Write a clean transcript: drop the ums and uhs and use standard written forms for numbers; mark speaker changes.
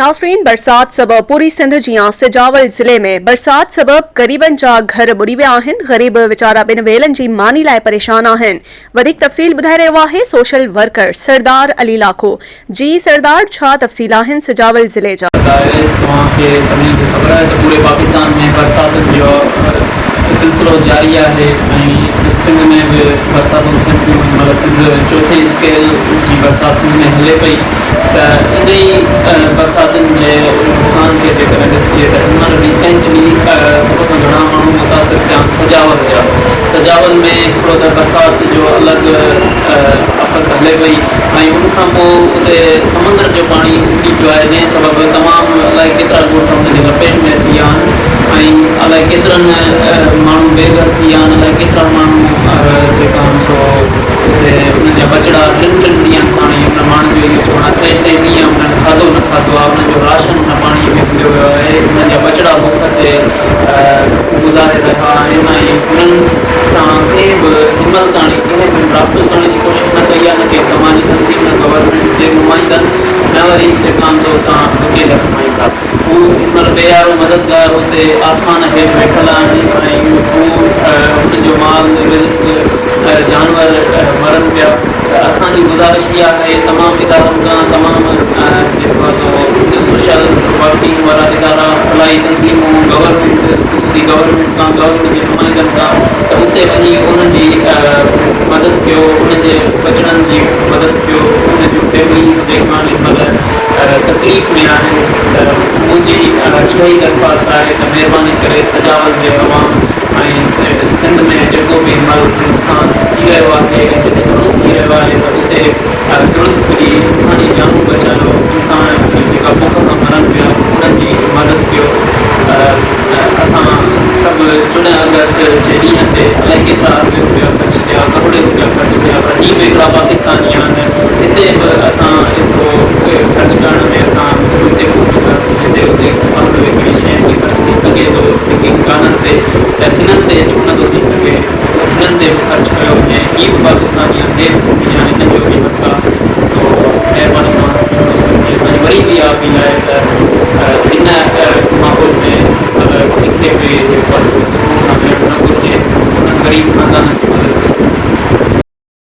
Speaker 1: नाज़रीन, बरसात सबब पूरी सिंध जियां सिजावल ज़िले में बरसात सबब क़रीबन जा घर बुड़ी विया आहिनि। ग़रीब वीचारा ॿिन वेलनि जी मानी लाइ परेशान आहिनि। वधीक तफ़सील ॿुधाए रहियो आहे सोशल वर्कर सरदार अली लाखो। जी सरदार, छा तफ़सील आहिनि सिजावल ज़िले जा?
Speaker 2: पूरे पाकिस्तान में बरसात जो सिलसिलो जारी है। सिंध में भी बरसात मतलब सिंध चौथे स्केल की बरसात सिंध में हले पई। इन बरसात के नुक़सान के ॾिसिजे त रिसेंटली सब को घणा माण्हू मुतासिर थिया सजावल जा। सजावल में हिकिड़ो त बरसात जो अलॻि आफ़त हले पई ऐं उनखां पोइ उते समुंड जो पाणी उमड़ी पियो आहे, जंहिं सबबु तमामु अलाए केतिरा ॻोठ उनजे लपेट में अची विया आहिनि ऐं अलाए केतिरनि माण्हू बेघर थी विया आहिनि। अलाए केतिरा माण्हू जेका सो उते उनजा बचड़ा टिनि ॾींहंनि ताणी उन माण्हुनि जो इहो चवणु आहे टे ॾींहं उन्हनि खाधो न खाधो आहे। उनजो राशन उन पाणीअ में मिलियो वियो आहे। उनजा बचड़ा बुख ते गुज़ारे रहिया आहिनि ऐं उन्हनि सां कंहिं बि हिमल ताणी कंहिं बि राब्तो करण जी कोशिशि न कई आहे, न कंहिं समाजी तंज़ीम, न गवर्नमेंट जे नुमाइंदनि, न वरी जेका सो तव्हां अकेला नुमाइंदा। हू हिनमहिल बेयारो मददगार उते आसमान हेठि वेठल आहिनि ऐं हू उनजो माल जानवर मरनि पिया। असांजी गुज़ारिश इहा आहे तमामु इदारनि खां, तमामु जेको आहे सोशल वर्किंग वारा इदारा, फलाई तंज़ीमूं, गवर्नमेंट खां, गवर्नमेंट जे नुमाइंदनि खां, त उते वञी उन्हनि जी मदद कयो, उनजे बचड़नि जी मदद कयो। उन जूं फैमिलीज़ जेका हिनमहिल तकलीफ़ में आहिनि, त मुंहिंजी इहा ई दरख़्वास्त आहे त महिरबानी करे सजावल जे अवाम ऐं सिंध में जेको बि हिनमहिल नुक़सान थी रहियो आहे, जिते घणो थी रहियो आहे, त उते तुरंत पुॼी इंसानी जानूं बचायो, इंसान जेका बुख खां मरनि पिया उन्हनि जी मदद कयो। असां सभु 14 अगस्त जे ॾींहं ते अलाए केतिरा अरब रुपया ख़र्च थिया, करोड़े रुपया ख़र्च थिया, पर हीअ बि हिकिड़ा पाकिस्तानी आहिनि। हिते बि असां एतिरो ख़र्च करण में असां हुते पहुचंदासीं जिते हुते हिकिड़ी शइ ते ख़र्च थी सघे थो सिंगिंग गाननि ते, त हिननि ते छो नथो थी सघे, हिननि ते बि ख़र्च कयो वञे। हीअ बि पाकिस्तानी आहिनि, सिंधी आहिनि, हिननि जो बि